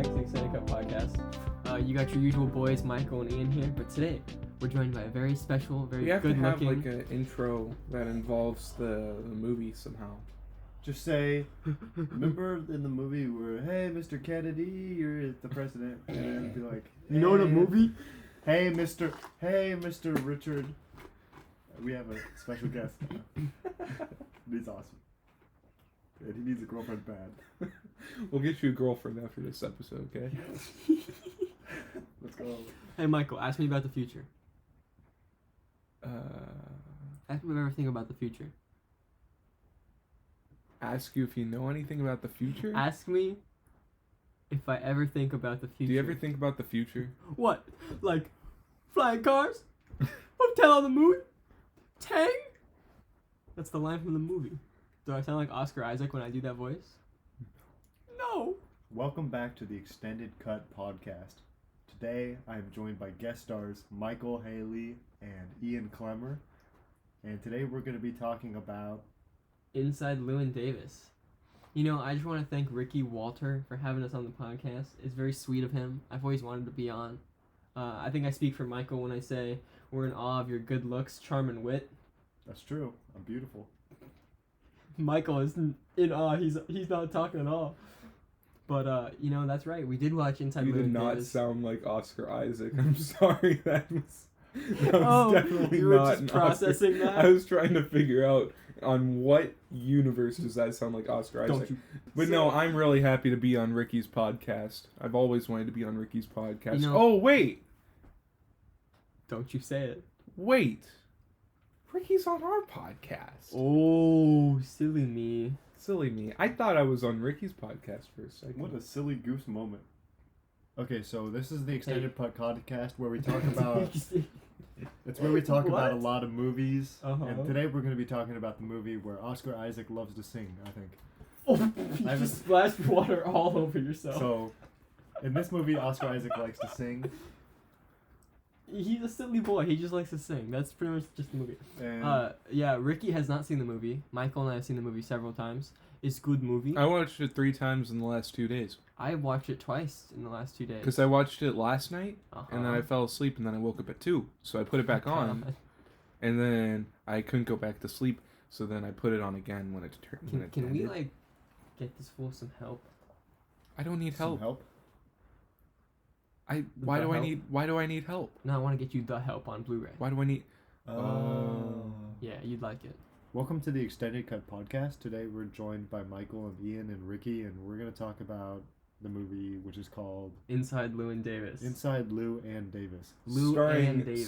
back to the Extended Cut Podcast. You got your usual boys, Michael and Ian here, but today we're joined by a very special, very good-looking... We have to have, like, an intro that involves the movie somehow. Just say, remember in the movie where, hey, Mr. Kennedy, you're the president, and then be like, hey, You know the movie? Hey, Mr. Richard. We have a special guest. He's awesome. And he needs a girlfriend bad. We'll get you a girlfriend after this episode, okay? Let's go. Hey, Michael, ask me about the future. Ask me everything about the future. Ask you if you know anything about the future? Ask me if I ever think about the future. Do you ever think about the future? What? Like, flying cars? Hotel on the moon? Tang? That's the line from the movie. Do I sound like Oscar Isaac when I do that voice? No. Welcome back to the Extended Cut Podcast. Today, I am joined by guest stars Michael Haley and Ian Clemmer. And today we're going to be talking about... Inside Llewyn Davis. You know, I just want to thank Ricky Walter for having us on the podcast. It's very sweet of him. I've always wanted to be on. I think I speak for Michael when I say we're in awe of your good looks, charm, and wit. That's true. I'm beautiful. Michael is in awe. He's not talking at all. But, you know, that's right. We did watch Inside Llewyn Davis. You did not sound like Oscar Isaac. I'm sorry. That was definitely you were not just processing Oscar. that? I was trying to figure out on what universe does that sound like Oscar Isaac. Don't you But no, I'm really happy to be on Ricky's podcast. I've always wanted to be on Ricky's podcast. You know, oh, wait. Don't you say it. Wait. Ricky's on our podcast. Oh, silly me. Silly me. I thought I was on Ricky's podcast for a second. What a silly goose moment. Okay, so this is the Extended Cut Podcast where we talk about... It's where we talk about a lot of movies. Uh-huh. And today we're going to be talking about the movie where Oscar Isaac loves to sing, I think. Oh, you just splashed water all over yourself. So, in this movie, Oscar Isaac likes to sing. He's a silly boy. He just likes to sing. That's pretty much just the movie. And Yeah, Ricky has not seen the movie. Michael and I have seen the movie several times. It's a good movie. I watched it 3 times in the last 2 days. I watched it twice in the last 2 days. Because I watched it last night, Uh-huh. and then I fell asleep, and then I woke up at 2. So I put it back on, and then I couldn't go back to sleep, so then I put it on again when it turned. Can we, like, get this fool some help? I don't need some help. help. Why do I need help? No, I want to get you the help on Blu-ray. Why do I need... Yeah, you'd like it. Welcome to the Extended Cut Podcast. Today we're joined by Michael and Ian and Ricky, and we're going to talk about the movie which is called Inside Llewyn Davis. Inside Llewyn Davis.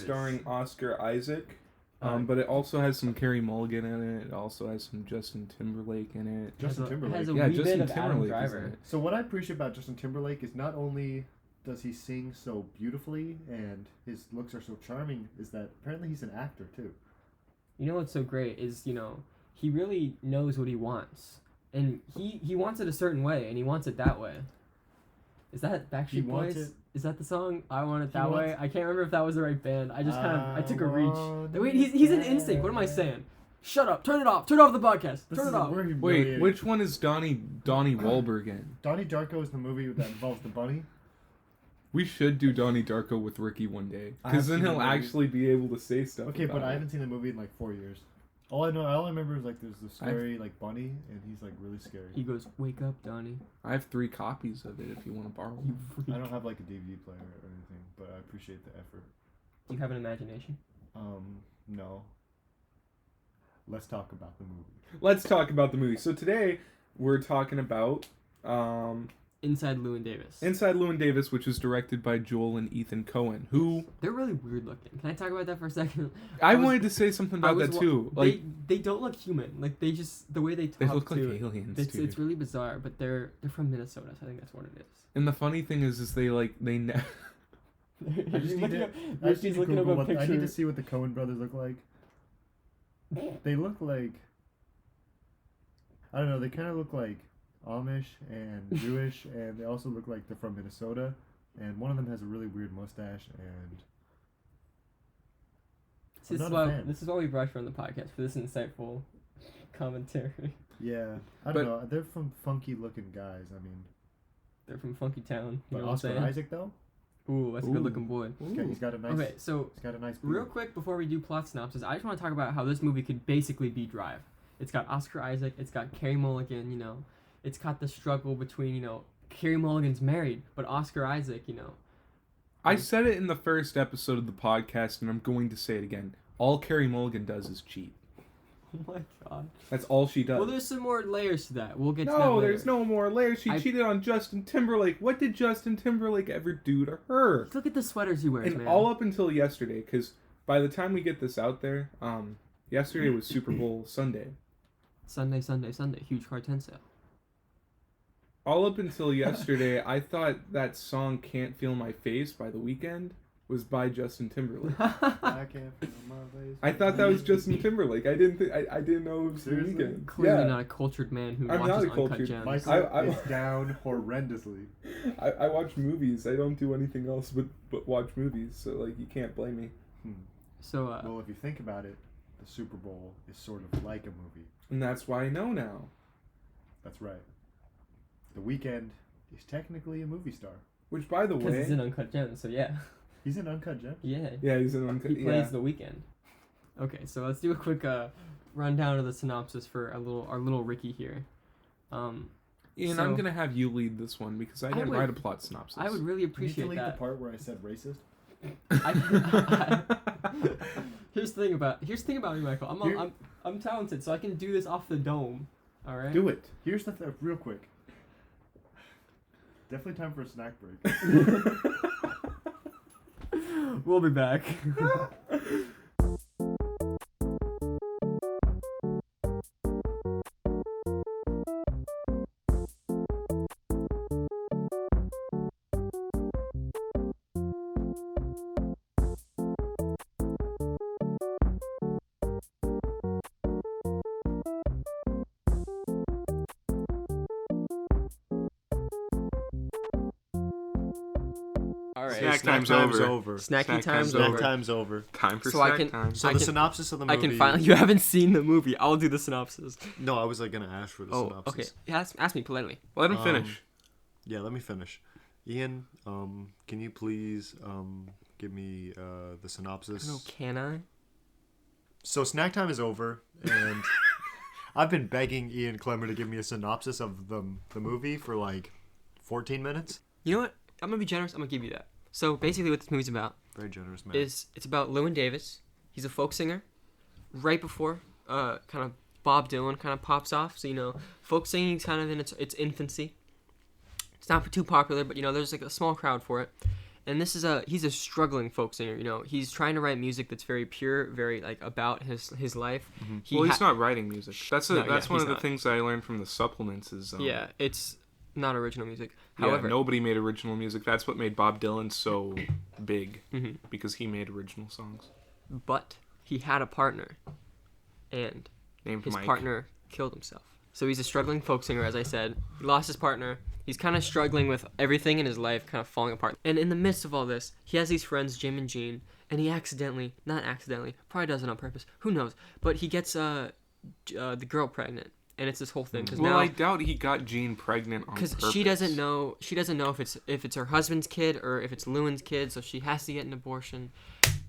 Starring Oscar Isaac. But it also has some Carey Mulligan in it. It also has some Justin Timberlake in it. Justin Timberlake. Has a Yeah, wee Justin bit of Adam Timberlake is in Driver. it. So what I appreciate about Justin Timberlake is not only does he sing so beautifully and his looks are so charming, is that apparently he's an actor too. You know what's so great is, you know, he really knows what he wants. And he wants it a certain way, and he wants it that way. Is that He Backstreet wants Boys? it- Is that the song? I Want It He That Way? wants- I can't remember if that was the right band. I just I took a reach. want Wait, it he's in that Instinct. What am I way. saying? Shut up. Turn it off. Turn off the podcast. This Turn is it off. we're Wait, humiliating. which one is Donnie Wahlberg in? Donnie Darko is the movie that involves the bunny. We should do Donnie Darko with Ricky one day. I Because have then seen he'll the movie. actually be able to say stuff Okay, about but I it. haven't seen the movie in like 4 years. All I remember is like there's this scary like bunny and he's like really scary. He goes, wake up, Donnie. I have 3 copies of it if you want to borrow You them. freak. I don't have like a DVD player or anything, but I appreciate the effort. Do you have an imagination? No. Let's talk about the movie. Let's talk about the movie. So today we're talking about Inside Llewyn Davis. Inside Llewyn Davis, which is directed by Joel and Ethan Coen, who They're really weird looking. Can I talk about that for a second? I wanted to say something about that too. Like they don't look human. Like they just the way they talk. they look like to, aliens, It's dude. really bizarre, but they're from Minnesota, so I think that's what it is. And the funny thing is they I just need to, I just need to looking up Google a picture. I need to see what the Coen Brothers look like. They look like, I don't know, they kind of look like Amish and Jewish, and they also look like they're from Minnesota, and one of them has a really weird mustache, and This is why we brought you on the podcast, for this insightful commentary. yeah, I But- don't know, they're from funky looking guys, I mean. They're from Funky Town. You But know what I'm Oscar saying? Isaac though, Ooh, that's a good looking boy. he's got a nice. Okay, so He's got a nice. real beard. quick before we do plot synopsis, I just want to talk about how this movie could basically be Drive. It's got Oscar Isaac, it's got Carey Mulligan, you know, it's got the struggle between, you know, Carey Mulligan's married, but Oscar Isaac, you know. I said it in the first episode of the podcast, and I'm going to say it again. All Carey Mulligan does is cheat. Oh my god. That's all she does. Well, there's some more layers to that. We'll get to that No, later. there's no more layers. She cheated on Justin Timberlake. What did Justin Timberlake ever do to her? Look at the sweaters he wears, And man. all up until yesterday, because by the time we get this out there, yesterday was Super Bowl Sunday. Sunday. Huge car 10 sale. All up until yesterday, I thought that song "Can't Feel My Face" by The Weeknd was by Justin Timberlake. I can't feel my face. I thought that was Justin Timberlake. I didn't know it was Seriously? The Weeknd. Clearly Yeah. not a cultured man who I'm watches not a Uncut cultured- Gems. Michael I- is down horrendously. I watch movies. I don't do anything else but watch movies. So like, you can't blame me. So, Well, if you think about it, the Super Bowl is sort of like a movie. And that's why I know now. That's right. The Weeknd is technically a movie star. Which, by the because way, he's in Uncut Gems, so yeah. He's in Uncut Gems. Yeah. yeah, he's in He plays The Weeknd. Okay, so let's do a quick rundown of the synopsis for our little Ricky here. Ian, So- I'm gonna have you lead this one because I didn't would- write a plot synopsis. I would really Can you appreciate delete that. the part where I said racist? Here's the thing about me, Michael. Here- I'm talented, so I can do this off the dome. All right. Do it. Here's the real quick. Definitely time for a snack break. We'll be back. All right. Snack time's over. Snacky time's over. over. Time's over. Time for So I snack can- time. So I the can- synopsis of the I movie. can finally. You haven't seen the movie. I'll do the synopsis. No, I was like gonna ask for the Oh, synopsis. okay. Ask me politely. Let him Um, finish. Yeah, let me finish. Ian, can you please give me the synopsis? No, can I? So snack time is over, and I've been begging Ian Clemmer to give me a synopsis of the movie for like 14 minutes. You know what? I'm gonna be generous. I'm gonna give you that. So basically, what this movie's about Very generous, man. is it's about Llewyn Davis. He's a folk singer. Right before kind of Bob Dylan kind of pops off. So you know, folk singing's kind of in its infancy. It's not too popular, but you know, there's like a small crowd for it. And he's a struggling folk singer. You know, he's trying to write music that's very pure, very like about his life. Well, he's not writing music. That's No, yeah, one he's of the not. things that I learned from the supplements. Is Yeah, it's not original music. yeah, However, nobody made original music. That's what made Bob Dylan so big Mhm. because he made original songs. but he had a partner, and Named his Mike. partner killed himself. So he's a struggling folk singer, as I said. He lost his partner. He's kind of struggling with everything in his life, kind of falling apart. And in the midst of all this, he has these friends, Jim and Jean, and he not accidentally, probably does it on purpose, who knows, but he gets the girl pregnant. And it's this whole thing because Well, now I doubt he got Jean pregnant on purpose. because she doesn't know if it's her husband's kid or if it's Llewyn's kid, so she has to get an abortion.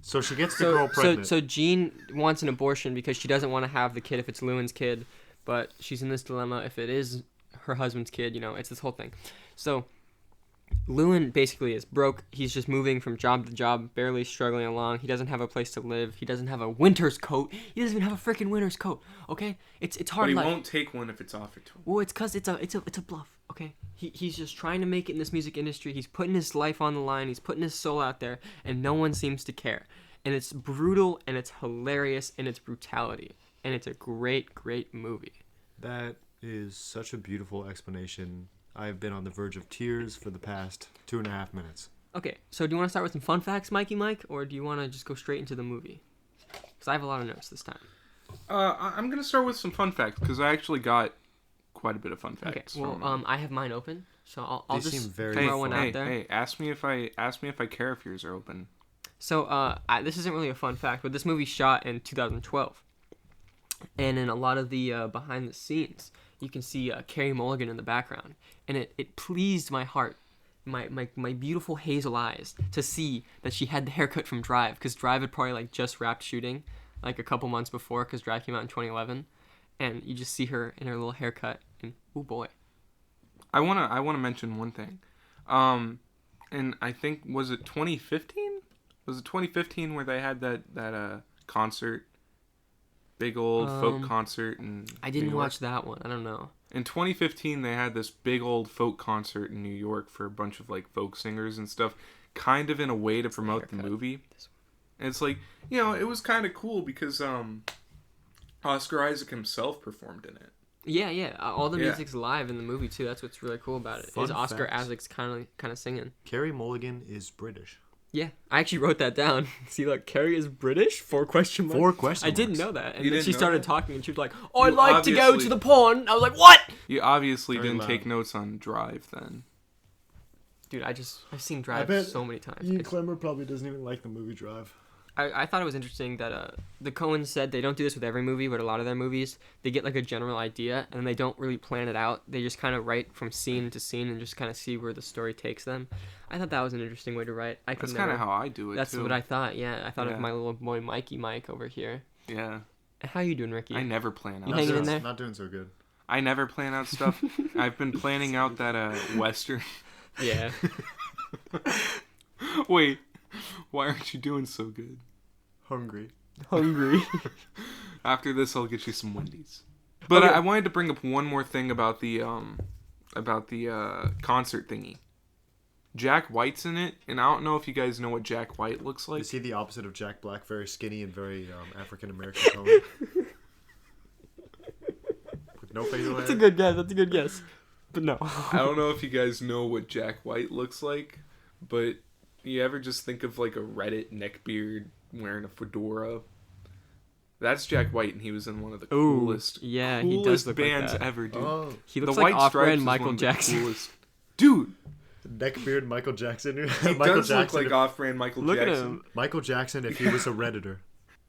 So she gets the girl pregnant. So Jean wants an abortion because she doesn't want to have the kid if it's Llewyn's kid, but she's in this dilemma if it is her husband's kid. You know, it's this whole thing. So Llewyn basically is broke. He's just moving from job to job, barely struggling along. He doesn't have a place to live. He doesn't have a winter's coat. He doesn't even have a freaking winter's coat. Okay, it's hard But he life. won't take one if it's offered to him. Well, it's because it's a bluff, okay? He's just trying to make it in this music industry. He's putting his life on the line. He's putting his soul out there, and no one seems to care. And it's brutal, and it's hilarious, and it's brutality. And it's a great, great movie. That is such a beautiful explanation. I've been on the verge of tears for the past 2.5 minutes. Okay, so do you want to start with some fun facts, Mikey Mike, or do you want to just go straight into the movie? Because I have a lot of notes this time. I'm gonna start with some fun facts because I actually got quite a bit of fun Okay, facts. well, from- I have mine open, so I'll They just seem very hey, throw one hey, out there. hey, ask me if I care if yours are open. So, this isn't really a fun fact, but this movie shot in 2012. And in a lot of the behind the scenes, you can see Carey Mulligan in the background, and it pleased my heart, my beautiful hazel eyes, to see that she had the haircut from Drive, because Drive had probably like just wrapped shooting like a couple months before, because Drive came out in 2011, and you just see her in her little haircut, and oh boy. I wanna mention one thing, and I think was it 2015? Was it 2015 where they had that concert, big old folk concert in I didn't New York? watch that one. I don't know. In 2015, they had this big old folk concert in New York for a bunch of like folk singers and stuff, kind of in a way to promote the movie. And it's like, you know, it was kind of cool because Oscar Isaac himself performed in it. Yeah. All the music's live in the movie too. That's what's really cool about it. Fun Is Oscar facts. Isaac's kind of singing. Carey Mulligan is British. Yeah, I actually wrote that down. See, look, Carrie is British? 4 question marks. 4 question I didn't marks. know that. And You then didn't she know started that? talking, and she was like, "Oh, I'd You like to go obviously- to the pond." I was like, "What?" You obviously Very didn't loud. take notes on Drive then. Dude, I've seen I Drive bet so many times. Ian It's- Clemmer probably doesn't even like the movie Drive. I thought it was interesting that the Coens said they don't do this with every movie, but a lot of their movies, they get like a general idea, and they don't really plan it out. They just kind of write from scene to scene and just kind of see where the story takes them. I thought that was an interesting way to write. That's kind of how I do it, That's too. what I thought, yeah. I thought Yeah. of my little boy Mikey Mike over here. Yeah. How you doing, Ricky? I never plan out You hanging in stuff. there? Not doing so good. I never plan out stuff. I've been planning out that Western. Yeah. Wait, why aren't you doing so good? Hungry. Hungry. After this, I'll get you some Wendy's. But Okay. I wanted to bring up one more thing about the concert thingy. Jack White's in it, and I don't know if you guys know what Jack White looks like. Is he the opposite of Jack Black? Very skinny and very African American tone. With no facial hair. That's a good guess. That's a good guess. But no. I don't know if you guys know what Jack White looks like, but you ever just think of like a Reddit neckbeard wearing a fedora? That's Jack White, and he was in one of the Ooh, coolest, yeah, he does look like bands that. ever, dude. Oh, He looks the like White Stripes off-brand is Michael one of the Jackson. coolest. Dude, neckbeard Michael Jackson. he Michael does look Jackson. like off-brand Michael Look at Jackson. him. Michael Jackson if he was a Redditor.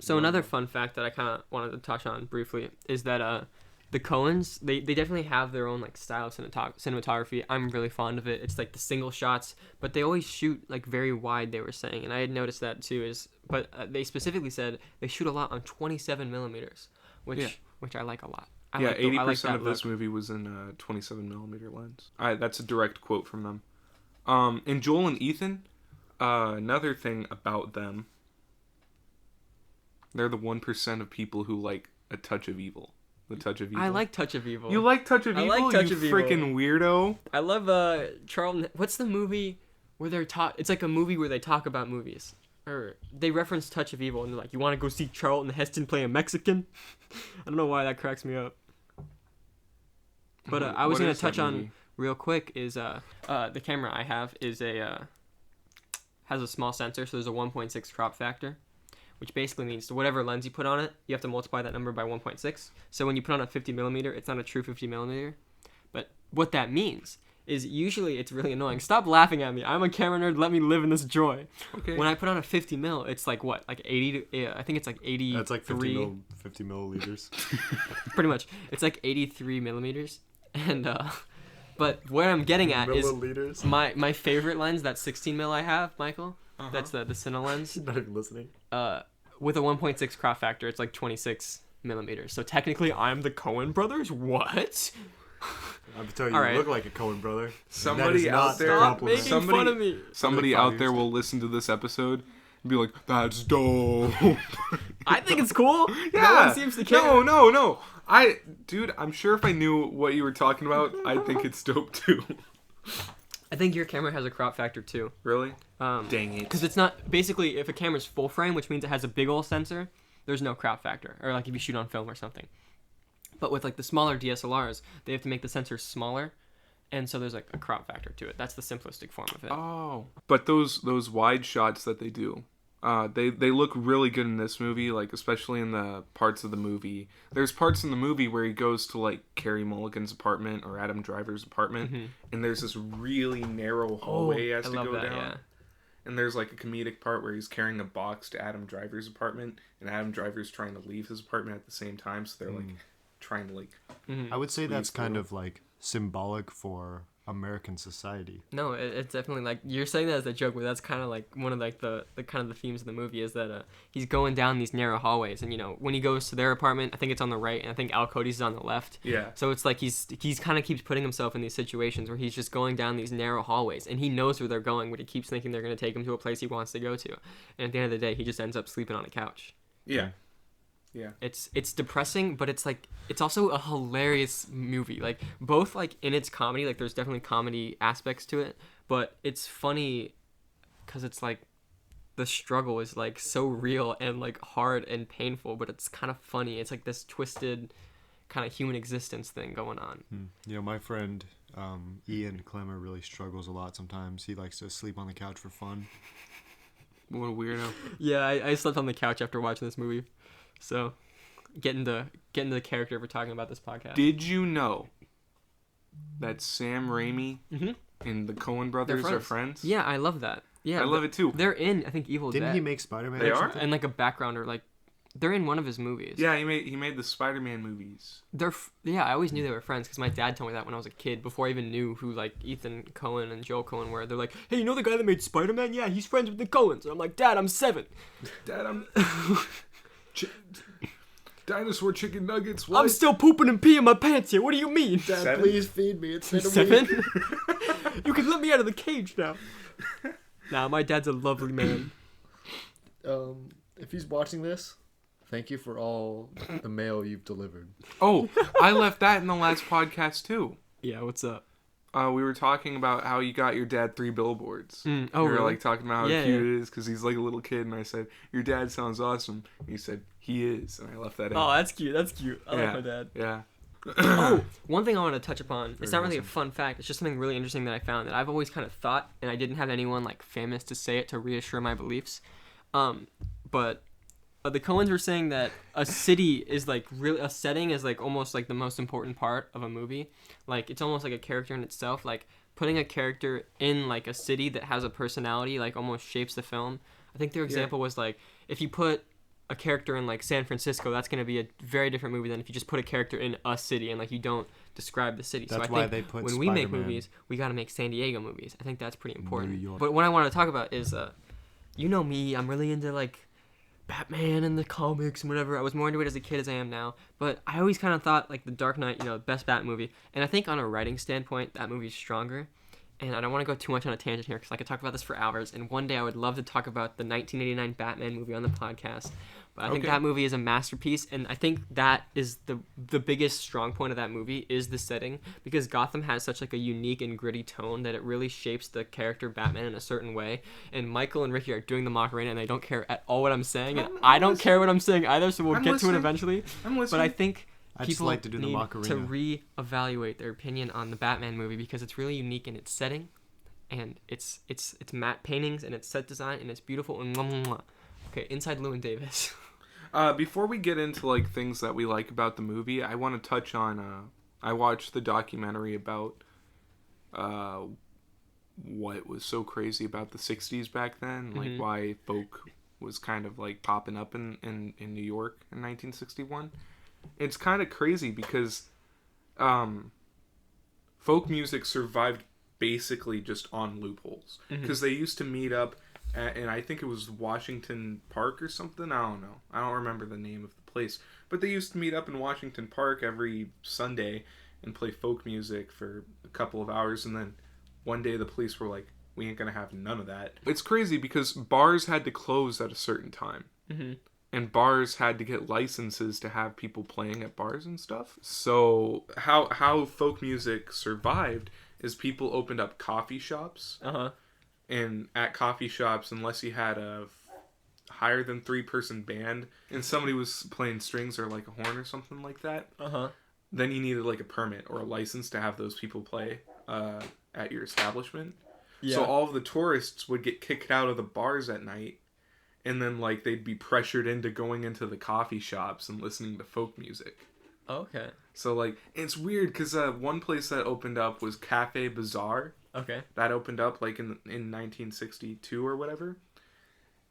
So another fun fact that I kind of wanted to touch on briefly is that the Coens, they definitely have their own like style of cinematography. I'm really fond of it. It's like the single shots, but they always shoot like very wide, they were saying. And I had noticed that too, but they specifically said they shoot a lot on 27 millimeters, which I like a lot. I Yeah, like 80% of that this look. movie was in a 27mm lens. That's a direct quote from them. And Joel and Ethan, another thing about them, they're the 1% of people who like a touch of evil. The Touch of Evil. I like Touch of Evil. You like Touch of I Evil? like Touch you of Evil. freaking weirdo. I love Charlton. What's the movie where they're It's like a movie where they talk about movies. Or they reference Touch of Evil and they're like, "You want to go see Charlton Heston play a Mexican?" I don't know why that cracks me up. But I was What gonna is that touch on movie? real quick is the camera I have is has a small sensor, so there's a 1.6 crop factor, which basically means whatever lens you put on it, you have to multiply that number by 1.6. So when you put on a 50mm, it's not a true 50mm. But what that means is usually it's really annoying. Stop laughing at me. I'm a camera nerd. Let me live in this joy. Okay. When I put on a 50mm, it's like what? Like 80 to, yeah, I think it's like 83. That's like 50 milliliters. Pretty much. It's like 83 millimeters. And, but where I'm getting at is Milliliters. my favorite lens, that 16mm I have, Michael. Uh-huh. That's the Cine lens. Not even listening. With a 1.6 crop factor, it's like 26 millimeters. So technically, I'm the Coen Brothers. What? I'm telling you, All you right. look like a Coen brother. That Somebody is out not there- a Stop compliment. making Somebody- fun of me. Somebody Like 5 out there years will listen to this episode and be like, "That's dope." I think it's cool. No Yeah. one seems to care. No. Dude, I'm sure if I knew what you were talking about, I'd think it's dope too. I think your camera has a crop factor too. Really? Dang it. Because it's not basically if a camera's full frame, which means it has a big old sensor, there's no crop factor. Or like if you shoot on film or something. But with like the smaller DSLRs, they have to make the sensors smaller, and so there's like a crop factor to it. That's the simplistic form of it. Oh. But those wide shots that they do, they look really good in this movie, like especially in the parts of the movie. There's parts in the movie where he goes to like Carey Mulligan's apartment or Adam Driver's apartment, and there's this really narrow hallway he has I to love go that, down. yeah. And there's like a comedic part where he's carrying a box to Adam Driver's apartment, and Adam Driver's trying to leave his apartment at the same time, so they're like trying to like. I would say that's kind through. of like symbolic for American society. No, it's definitely like you're saying that as a joke, but that's kind of like one of like the kind of the themes of the movie is that he's going down these narrow hallways, and when he goes to their apartment, I think it's on the right, and I think Al Cody's is on the left. Yeah. So it's like he's kind of keeps putting himself in these situations where he's just going down these narrow hallways, and he knows where they're going, but he keeps thinking they're going to take him to a place he wants to go to, and at the end of the day, he just ends up sleeping on a couch. Yeah. Yeah. It's depressing, but it's like it's also a hilarious movie. Like both like in its comedy, like there's definitely comedy aspects to it, but it's funny because it's like the struggle is like so real and like hard and painful, but it's kind of funny. It's like this twisted kind of human existence thing going on. My friend Ian Clemmer really struggles a lot sometimes. He likes to sleep on the couch for fun. What a weirdo. Yeah, I slept on the couch after watching this movie. So, get into the character if we're talking about this podcast. Did you know that Sam Raimi and the Coen Brothers are friends? Yeah, I love that. Yeah, I love it too. They're in, I think, Evil Dead. Didn't he make Spider-Man? They are? And like a background or like, they're in one of his movies. Yeah, he made the Spider-Man movies. I always knew they were friends because my dad told me that when I was a kid before I even knew who like Ethan Coen and Joel Coen were. They're like, hey, you know the guy that made Spider-Man? Yeah, he's friends with the Coens. And I'm like, Dad, I'm 7. Dad, I'm dinosaur chicken nuggets. What? I'm still pooping and peeing my pants here. What do you mean? Dad, 7? please feed me. It's been a 7? week. You can let me out of the cage now. Nah, my dad's a lovely man. If he's watching this, thank you for all the mail you've delivered. Oh, I left that in the last podcast too. Yeah, what's up? We were talking about how you got your dad 3 billboards. Oh, we were really? like talking about how Yeah, cute it is because he's like a little kid, and I said your dad sounds awesome. And he said he is, and I left that in. Oh, that's cute. That's cute. I like my dad. Yeah. Oh, one thing I want to touch upon. It's not really awesome. a fun fact. It's just something really interesting that I found that I've always kind of thought, and I didn't have anyone like famous to say it to reassure my beliefs. But the Coens were saying that a city is like really a setting is like almost like the most important part of a movie. Like it's almost like a character in itself. Like putting a character in like a city that has a personality like almost shapes the film. I think their example was like if you put a character in like San Francisco, that's going to be a very different movie than if you just put a character in a city and like you don't describe the city. That's so I why think they put when we make Spider-Man. movies, we got to make San Diego movies. I think that's pretty important. New York. But what I want to talk about is you know me, I'm really into like Batman and the comics and whatever. I was more into it as a kid as I am now. But I always kind of thought like The Dark Knight, best Bat movie. And I think on a writing standpoint, that movie's stronger. And I don't want to go too much on a tangent here because I could talk about this for hours. And one day I would love to talk about the 1989 Batman movie on the podcast. But I think that movie is a masterpiece. And I think that is the biggest strong point of that movie is the setting. Because Gotham has such like a unique and gritty tone that it really shapes the character Batman in a certain way. And Michael and Ricky are doing the Macarena and they don't care at all what I'm saying. And I don't care what I'm saying either. So we'll get to it eventually. I'm listening. But I think I just people like to do the need Macarena. to reevaluate their opinion on the Batman movie because it's really unique in its setting, and it's matte paintings and its set design and it's beautiful and okay. Inside Llewyn Davis. Before we get into like things that we like about the movie, I want to touch on. I watched the documentary about what was so crazy about the '60s back then, like why folk was kind of like popping up in New York in 1961. It's kind of crazy because folk music survived basically just on loopholes because they used to meet up and I think it was Washington Park or something. I don't know. I don't remember the name of the place, but they used to meet up in Washington Park every Sunday and play folk music for a couple of hours, and then one day the police were like, we ain't gonna have none of that. It's crazy because bars had to close at a certain time. And bars had to get licenses to have people playing at bars and stuff. So how folk music survived is people opened up coffee shops. And at coffee shops, unless you had a higher than 3-person band and somebody was playing strings or like a horn or something like that, then you needed like a permit or a license to have those people play at your establishment. So all of the tourists would get kicked out of the bars at night. And then, like, they'd be pressured into going into the coffee shops and listening to folk music. Okay. So, like, it's weird because one place that opened up was Cafe Bazaar. Okay. That opened up, like, in 1962 or whatever.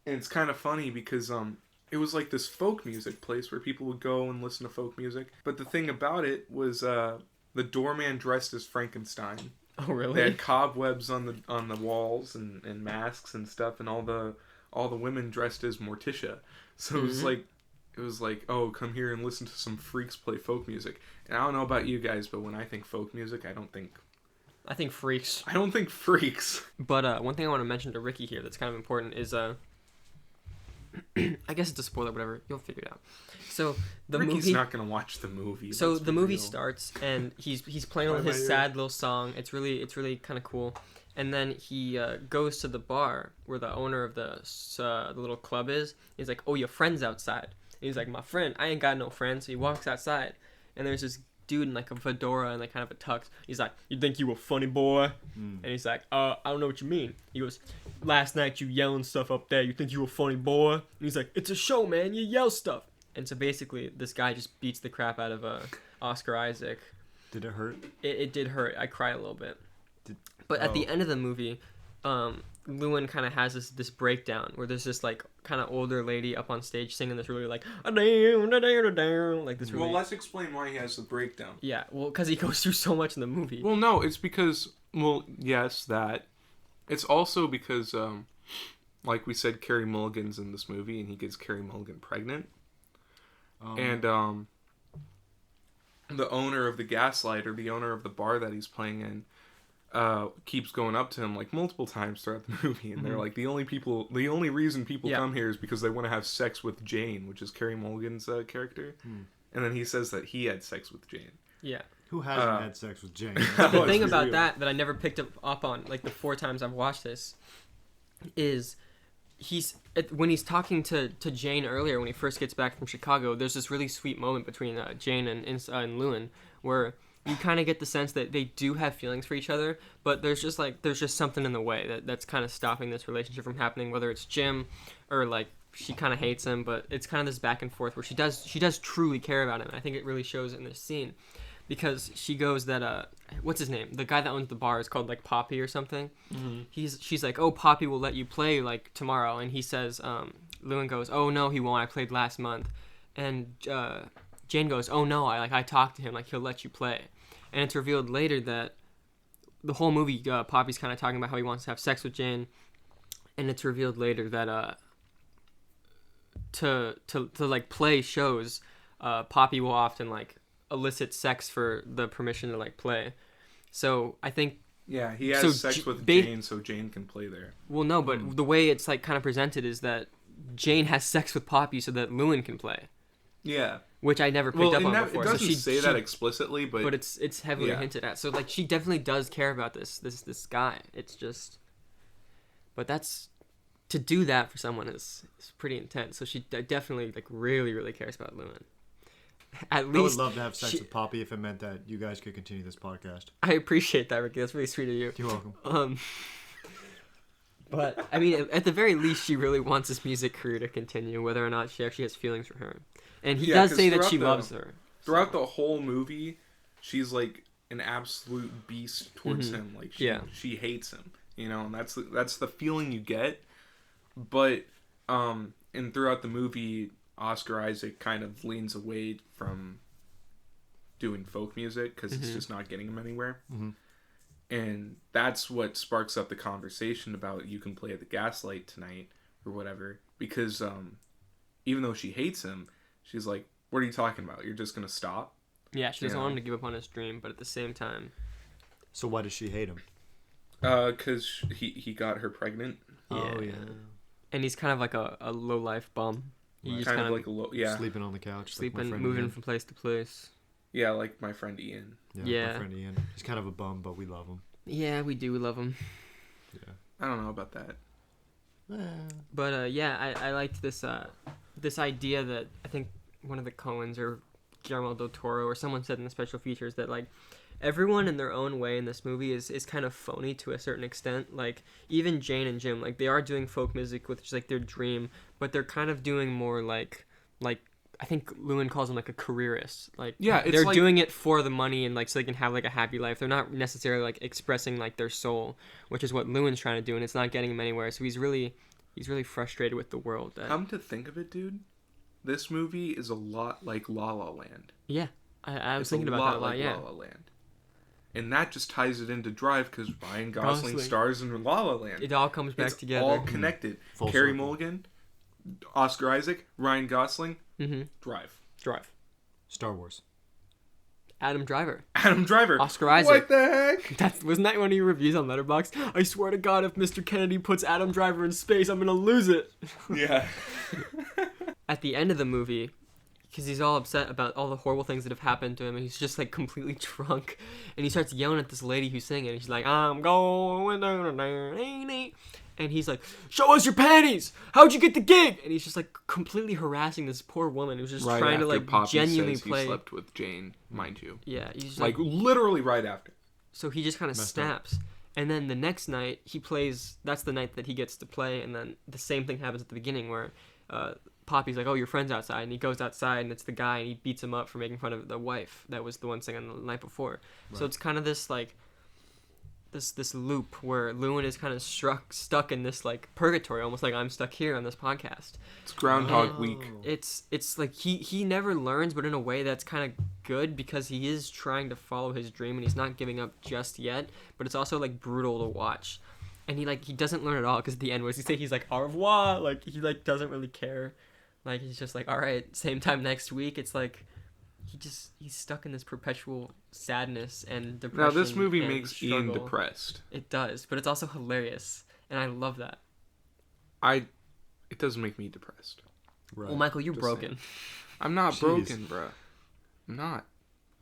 And it's kind of funny because it was like this folk music place where people would go and listen to folk music. But the thing about it was the doorman dressed as Frankenstein. Oh, really? They had cobwebs on the walls and masks and stuff, and all the women dressed as Morticia. So it was like, oh, come here and listen to some freaks play folk music. And I don't know about you guys, but when I think folk music, I don't think freaks. I don't think freaks. But one thing I want to mention to Ricky here that's kind of important is I guess it's a spoiler, whatever. You'll figure it out. So Ricky's not gonna watch the movie. So the movie starts and he's playing on his sad little song. It's really kind of cool. And then he goes to the bar where the owner of the little club is. He's like, "Oh, your friend's outside." And he's like, "My friend, I ain't got no friend." So he walks outside, and there's this dude in like a fedora and like kind of a tux. He's like, "You think you a funny boy?" And he's like, "I don't know what you mean." He goes, "Last night you yelling stuff up there. You think you a funny boy?" And he's like, "It's a show, man. You yell stuff." And so basically, this guy just beats the crap out of Oscar Isaac. Did it hurt? It did hurt. I cried a little bit. But at the end of the movie, Llewyn kind of has this breakdown where there's this like kind of older lady up on stage singing this really like like this really. Well, let's explain why he has the breakdown. Yeah, well, because he goes through so much in the movie. Well, no, it's because yes, that. It's also because like we said, Carey Mulligan's in this movie, and he gets Carey Mulligan pregnant, and the owner of the Gaslight, or the owner of the bar that he's playing in, keeps going up to him like multiple times throughout the movie, and they're like, the only reason people come here is because they want to have sex with Jane, which is Carey Mulligan's character, and then he says that he had sex with Jane. Yeah. Who hasn't had sex with Jane? The thing about that I never picked up on, like the 4 times I've watched this, is when he's talking to Jane earlier when he first gets back from Chicago. There's this really sweet moment between Jane and Llewyn where you kind of get the sense that they do have feelings for each other, but there's just something in the way that's kind of stopping this relationship from happening, whether it's Jim or like she kind of hates him, but it's kind of this back and forth where she does truly care about him. I think it really shows in this scene, because she goes that what's his name, the guy that owns the bar is called like Poppy or something. She's like, "Oh, Poppy will let you play like tomorrow," and he says, Llewyn goes, "Oh no, he won't, I played last month," and Jane goes, "Oh no, I talked to him, like he'll let you play." And it's revealed later that the whole movie, Poppy's kind of talking about how he wants to have sex with Jane, and it's revealed later that to like play shows, Poppy will often like elicit sex for the permission to like play. So I think he has sex with Jane so Jane can play there. Well, no, but the way it's like kind of presented is that Jane has sex with Poppy so that Llewyn can play. Yeah. Which I never picked up on before. It doesn't say that explicitly, but it's heavily hinted at. So like she definitely does care about this guy. It's just, but that's, to do that for someone is pretty intense. So she definitely like really, really cares about Llewyn. At least I would love to have sex with Poppy if it meant that you guys could continue this podcast. I appreciate that, Ricky. That's really sweet of you. You're welcome. But I mean, at the very least, she really wants this music career to continue, whether or not she actually has feelings for her. And he does say that she loves her. Throughout the whole movie, she's like an absolute beast towards him. Like she hates him, you know, and that's the feeling you get. But and throughout the movie, Oscar Isaac kind of leans away from doing folk music because it's just not getting him anywhere. And that's what sparks up the conversation about you can play at the Gaslight tonight or whatever, because even though she hates him, she's like, "What are you talking about? You're just gonna stop?" Yeah, she doesn't want him to give up on his dream, but at the same time. So why does she hate him? Because he got her pregnant. Oh yeah. And he's kind of like a low life bum. He's kind of like sleeping on the couch, sleeping, moving from place to place. Yeah, like my friend Ian. Yeah, my friend Ian. He's kind of a bum, but we love him. Yeah, we do. We love him. Yeah. I don't know about that. But I liked this idea that I think one of the Coens or Guillermo del Toro or someone said in the special features that like everyone in their own way in this movie is kind of phony to a certain extent. Like even Jane and Jim, like they are doing folk music with just like their dream, but they're kind of doing more like I think Llewyn calls them like a careerist. Like they're like, doing it for the money and like so they can have like a happy life. They're not necessarily like expressing like their soul, which is what Llewyn's trying to do, and it's not getting him anywhere. So he's really frustrated with the world. Come to think of it, dude, this movie is a lot like La La Land. Yeah, I was It's thinking a about lot that a lot. like Yeah, La La Land. And that just ties it into Drive because Ryan Gosling Gosling. stars in La La Land. it all comes back It's together. all connected. Full Carey circle. Mulligan, Oscar Isaac, Ryan Gosling, Mm-hmm. Drive. Drive. Star Wars. Adam Driver. Adam Driver. Oscar Isaac. What the heck? Wasn't that one of your reviews on Letterboxd? I swear to God, if Mr. Kennedy puts Adam Driver in space, I'm gonna lose it. Yeah. At the end of the movie, because he's all upset about all the horrible things that have happened to him, and he's just like completely drunk, and he starts yelling at this lady who's singing, and she's like, I'm going down, and he's like, show us your panties! How'd you get the gig? And he's just like completely harassing this poor woman who's just Right trying to after like Poppy genuinely says play. he slept with Jane, mind you. Yeah, he's just Like literally right after. so he just kind of Messed up. snaps. And then the next night, he plays... That's the night that he gets to play. And then the same thing happens at the beginning where Poppy's like, oh, your friend's outside. And he goes outside, and it's the guy, and he beats him up for making fun of the wife. That was the one singing the night before. So Right. it's kind of this, like... This loop where Llewyn is kind of stuck in this, like, purgatory. Almost like I'm stuck here on this podcast. It's Groundhog Oh. Week. It's like he never learns, but in a way that's kind of good because he is trying to follow his dream and he's not giving up just yet. But it's also like brutal to watch, and he doesn't learn at all because at the end, what does he say? He's like au revoir, like he like doesn't really care, like he's just like all right, same time next week. It's like he's stuck in this perpetual sadness and depression. Now this movie and makes Ian struggle. depressed. It does, but it's also hilarious, and I love that. It doesn't make me depressed. Right. Well, Michael, you're Just broken. I'm not Jeez. broken, bruh. I'm not.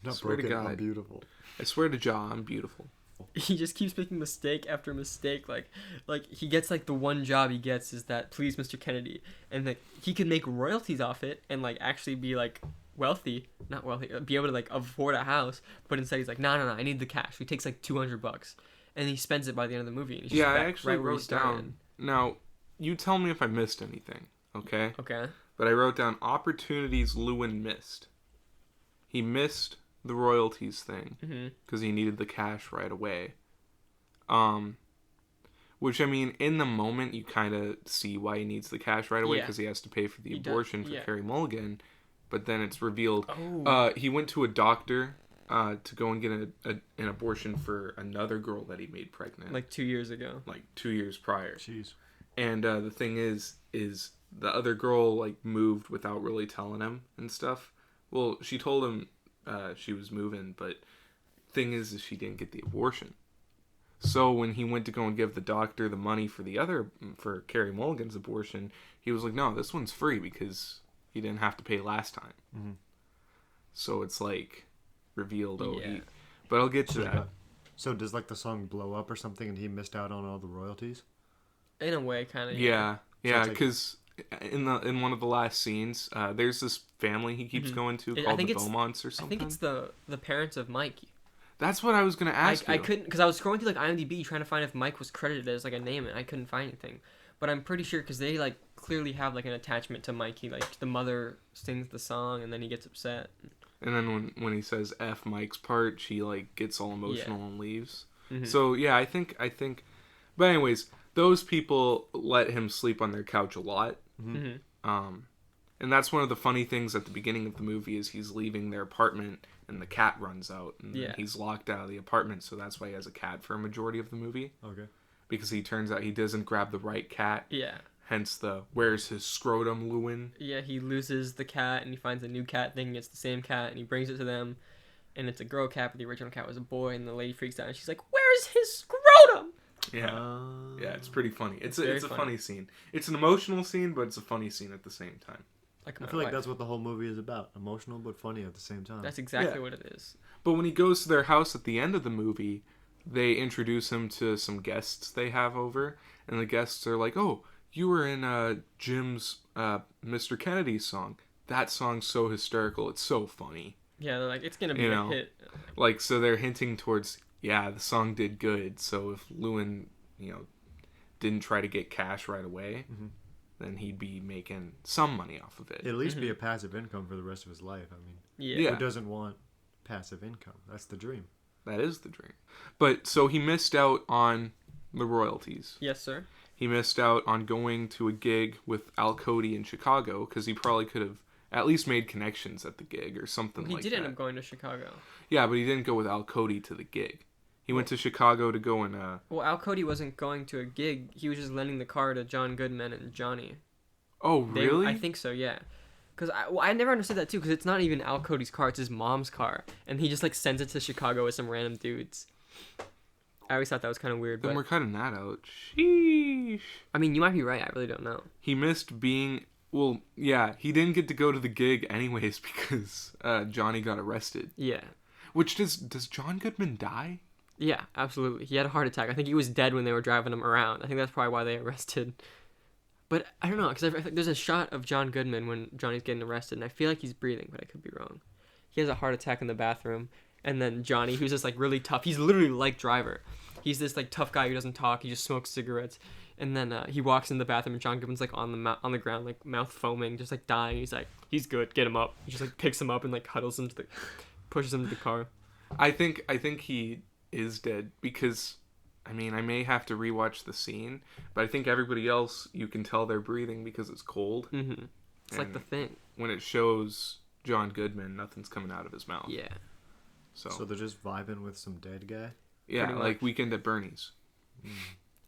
Not swear to broken. I'm God. beautiful. I swear to Jah, I'm beautiful. He just keeps making mistake after mistake. Like he gets like the one job he gets is that please Mr. Kennedy, and like he can make royalties off it and like actually be like wealthy, not wealthy, be able to like afford a house. But instead he's like, no, I need the cash. He takes like $200, and he spends it by the end of the movie. And he's just Yeah, I back actually right where he wrote started. down. Now, you tell me if I missed anything, okay? Okay. But I wrote down opportunities Llewyn missed. He missed the royalties thing Mm-hmm. because he needed the cash right away. Which, I mean, in the moment, you kind of see why he needs the cash right away Yeah. because he has to pay for the He does, abortion for yeah. Carey Mulligan. But then it's revealed Oh. he went to a doctor to go and get an abortion for another girl that he made pregnant. Like 2 years ago. Like 2 years prior. Jeez. And the thing is the other girl like moved without really telling him and stuff. Well, she told him she was moving, but thing is she didn't get the abortion. So when he went to go and give the doctor the money for Carey Mulligan's abortion, he was like, "No, this one's free because he didn't have to pay last time." Mm-hmm. So it's like revealed. Yeah. But I'll get to that. So does like the song blow up or something, and he missed out on all the royalties? In a way, kind of. Yeah, it's like- because in one of the last scenes, there's this family he keeps going to I called think the it's- Beaumonts or I something. think it's the parents of Mike. That's what I was gonna ask I you. couldn't, because I was scrolling through like IMDb trying to find if Mike was credited as like a name, and I couldn't find anything. But I'm pretty sure because they like clearly have like an attachment to Mike. He like the mother sings the song and then he gets upset. And then when he says F Mike's part, she like gets all emotional and leaves. Mm-hmm. So yeah, I think. But anyways, those people let him sleep on their couch a lot. Mm-hmm. And that's one of the funny things at the beginning of the movie is he's leaving their apartment and the cat runs out and then Yeah. he's locked out of the apartment. So that's why he has a cat for a majority of the movie. Okay. Because he turns out he doesn't grab the right cat. Yeah. Hence the where's his scrotum, Llewyn? Yeah, he loses the cat and he finds a new cat thing. It's the same cat and he brings it to them, and it's a girl cat, but the original cat was a boy. And the lady freaks out and she's like, "Where's his scrotum?" Yeah. Yeah, it's pretty funny. It's very a funny. funny scene. It's an emotional scene, but it's a funny scene at the same time. Like I my feel like wife. that's what the whole movie is about. Emotional but funny at the same time. That's exactly Yeah. what it is. But when he goes to their house at the end of the movie, they introduce him to some guests they have over, and the guests are like, "Oh, you were in Jim's Mr. Kennedy song. That song's so hysterical. It's so funny." Yeah, they're like, it's gonna be You a know. hit. Like, so they're hinting towards, yeah, the song did good. So if Llewyn, didn't try to get cash right away, then he'd be making some money off of it. It'd at least be a passive income for the rest of his life. I mean, Yeah. who doesn't want passive income? That's the dream. That is the dream. But so he missed out on the royalties. Yes, sir. He missed out on going to a gig with Al Cody in Chicago because he probably could have at least made connections at the gig or something He like did that. end up going to Chicago. Yeah, but he didn't go with Al Cody to the gig. He went to Chicago to go and... Well, Al Cody wasn't going to a gig. He was just lending the car to John Goodman and Johnny. Oh, really? I think so, yeah. Because I never understood that, too, because it's not even Al Cody's car. It's his mom's car. And he just, like, sends it to Chicago with some random dudes. I always thought that was kind of weird. Then but we're cutting that out. Sheesh. I mean, you might be right. I really don't know. He missed being... Well, yeah, he didn't get to go to the gig anyways because Johnny got arrested. Yeah. Which, does John Goodman die? Yeah, absolutely. He had a heart attack. I think he was dead when they were driving him around. I think that's probably why they arrested. But I don't know, because there's a shot of John Goodman when Johnny's getting arrested, and I feel like he's breathing, but I could be wrong. He has a heart attack in the bathroom, and then Johnny, who's just, like, really tough. He's literally like Driver. He's this, like, tough guy who doesn't talk. He just smokes cigarettes. And then he walks in the bathroom, and John Goodman's, like, on the ground, like, mouth foaming, just, like, dying. He's like, he's good. Get him up. He just, like, picks him up and, like, huddles him pushes him to the car. I think he is dead because, I mean, I may have to rewatch the scene, but I think everybody else, you can tell they're breathing because it's cold. Mm-hmm. It's like the thing. When it shows John Goodman, nothing's coming out of his mouth. Yeah. So they're just vibing with some dead guy? Yeah, like Weekend at Bernie's. Mm.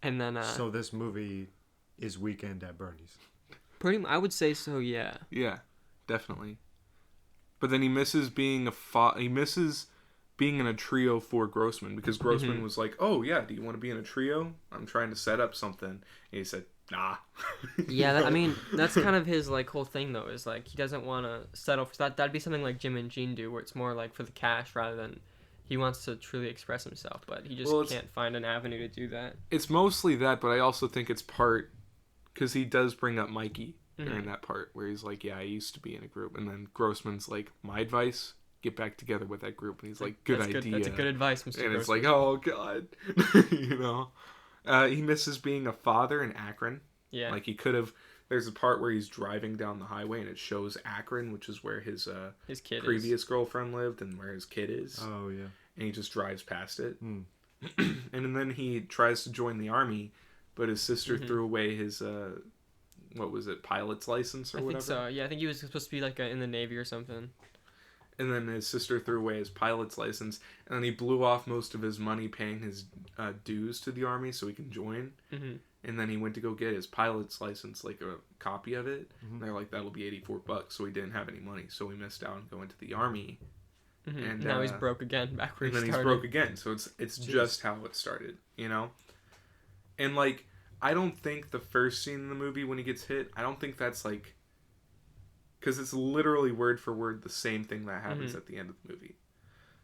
And then... so this movie is Weekend at Bernie's? Pretty much, I would say so, yeah. Yeah, definitely. But then he misses being being in a trio for Grossman because Grossman was like, "Oh yeah, do you want to be in a trio? I'm trying to set up something." And he said, "Nah." Yeah, I mean, that's kind of his like whole thing though. Is like he doesn't want to settle for that. That'd be something like Jim and Gene do, where it's more like for the cash rather than he wants to truly express himself, but he just can't find an avenue to do that. It's mostly that, but I also think it's part because he does bring up Mikey during that part where he's like, "Yeah, I used to be in a group," and then Grossman's like, "My advice." Get back together with that group, and he's like, "Good idea." That's a good advice, Mr. And Grossman. it's like, oh god, you know. He misses being a father in Akron. Yeah, like he could have. There's a part where he's driving down the highway, and it shows Akron, which is where his kid previous girlfriend lived, and where his kid is. Oh yeah. And he just drives past it, and then he tries to join the army, but his sister threw away his what was it, pilot's license or whatever. I think so. Yeah, I think he was supposed to be like in the Navy or something. And then his sister threw away his pilot's license, and then he blew off most of his money paying his dues to the army so he can join. Mm-hmm. And then he went to go get his pilot's license, like a copy of it. And they're like, that'll be $84, so he didn't have any money. So he missed out on going to the army. Mm-hmm. And now he's broke again, back where he started. And then he's broke again, so it's just how it started, you know? And, like, I don't think the first scene in the movie when he gets hit, I don't think that's, like... Because it's literally word for word the same thing that happens at the end of the movie.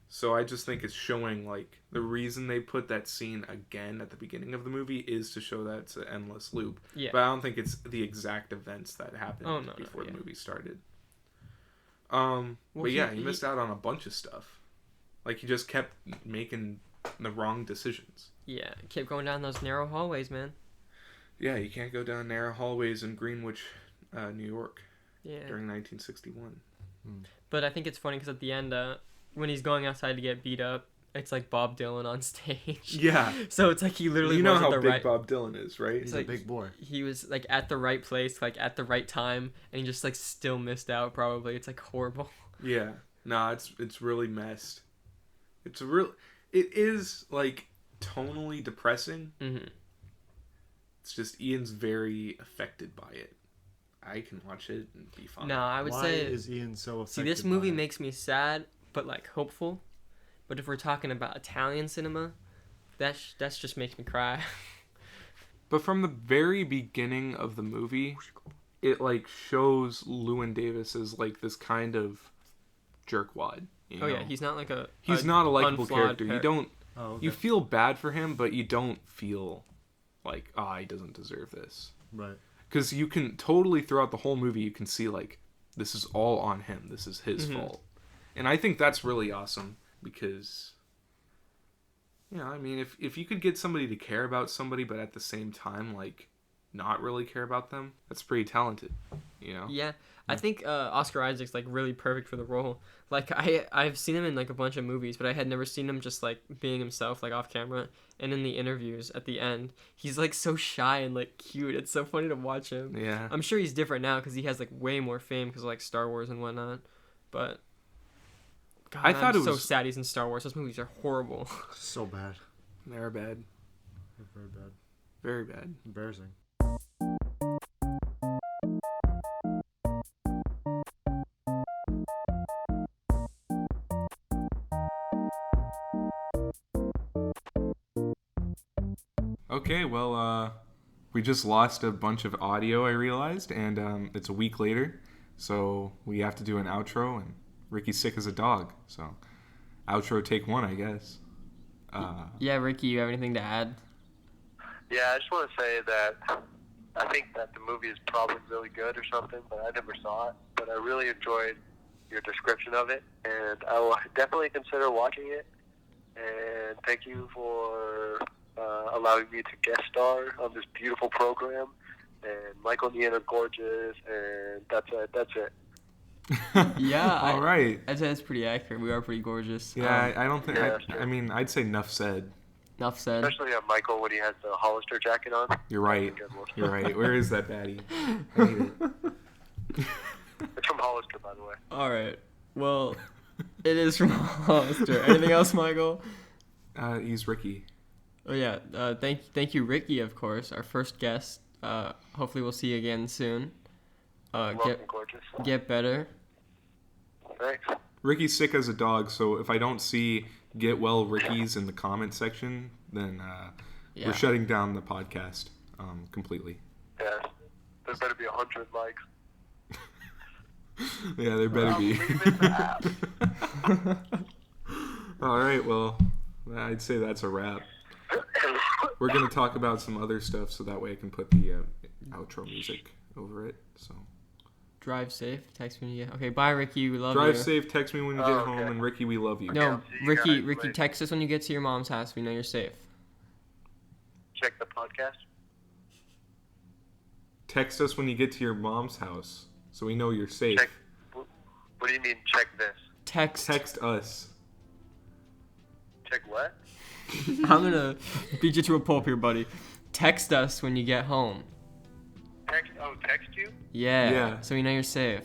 So I just think it's showing, like, the reason they put that scene again at the beginning of the movie is to show that it's an endless loop. Yeah. But I don't think it's the exact events that happened before the movie started. But yeah, he missed out on a bunch of stuff. Like, he just kept making the wrong decisions. Yeah, kept going down those narrow hallways, man. Yeah, you can't go down narrow hallways in Greenwich, New York. Yeah. During 1961. But I think it's funny because at the end, when he's going outside to get beat up, it's like Bob Dylan on stage. Yeah. So it's like he literally know was how at the big right... Bob Dylan is, right? He's like, a big boy. He was like at the right place, like at the right time, and he just like still missed out. Probably it's like horrible. Yeah. Nah, it's really messed. It is like tonally depressing. Mm-hmm. It's just Ian's very affected by it. I can watch it and be fine. No, I would say... Why is Ian so affected? See, this movie makes me sad, but like hopeful. But if we're talking about Italian cinema, that's just makes me cry. But from the very beginning of the movie, it like shows Llewyn Davis as like this kind of jerkwad. You know? Yeah, he's not like he's not a likable character. You don't. Oh, okay. You feel bad for him, but you don't feel like, he doesn't deserve this. Right. Because you can totally, throughout the whole movie, you can see, like, this is all on him. This is his fault. And I think that's really awesome because, you know, I mean, if you could get somebody to care about somebody, but at the same time, like, not really care about them, that's pretty talented, you know? Yeah, I think Oscar Isaac's like really perfect for the role. Like I've seen him in like a bunch of movies, but I had never seen him just like being himself like off camera. And in the interviews at the end, he's like so shy and like cute. It's so funny to watch him. Yeah. I'm sure he's different now because he has like way more fame because of like Star Wars and whatnot. But God, I thought I'm it so was sad he's in Star Wars. Those movies are horrible. So bad. They're bad. They're very bad. Very bad. Embarrassing. Okay, well, we just lost a bunch of audio, I realized, and it's a week later, so we have to do an outro, and Ricky's sick as a dog, so outro take one, I guess. Yeah, Ricky, you have anything to add? Yeah, I just want to say that I think that the movie is probably really good or something, but I never saw it. But I really enjoyed your description of it, and I will definitely consider watching it. And thank you for allowing me to guest star on this beautiful program. And Michael and Ian are gorgeous, and that's it. Yeah. All right. I'd say that's pretty accurate. We are pretty gorgeous. Yeah, I don't think. Yeah, I mean, I'd say enough said. Enough said. Especially Michael when he has the Hollister jacket on. You're right. That's a good one. You're right. Where is that baddie? I need it. It's from Hollister, by the way. All right. Well, it is from Hollister. Anything else, Michael? He's Ricky. Oh yeah. Thank you, Ricky, of course, our first guest. Hopefully we'll see you again soon. Welcome, gorgeous. Get better. Thanks. Ricky's sick as a dog, so if I don't see Get Well Ricky's in the comment section, then Yeah. we're shutting down the podcast completely. Yeah. There better be 100 likes. Yeah, there better be. All right, well, I'd say that's a wrap. We're going to talk about some other stuff so that way I can put the outro music over it. So Drive safe. Text me when you get. Okay, bye, Ricky. We love you. drive safe, text me when you get Okay. home, and Ricky, we love you. No, See you Ricky. guys Ricky, later. text us when you get to your mom's house. We know you're safe. Check the podcast. Text us when you get to your mom's house so we know you're safe. Check. What do you mean, check this? Text. Text us. Check what? I'm gonna beat you to a pulp here, buddy. Text us when you get home. Text you? Yeah. Yeah. So we know you're safe.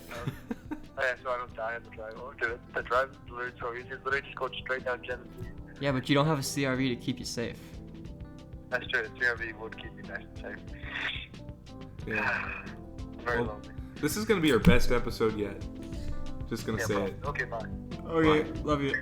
Yeah, so I don't die on the drive. Oh, dude, the drive is literally so easy. Literally just go straight down Genesee. Yeah, but you don't have a CRV to keep you safe. That's true. The CRV would keep me nice and safe. Yeah. Very Well, lonely. This is going to be our best episode yet. Just going to say bro. it. Okay, bye. Okay. Love you.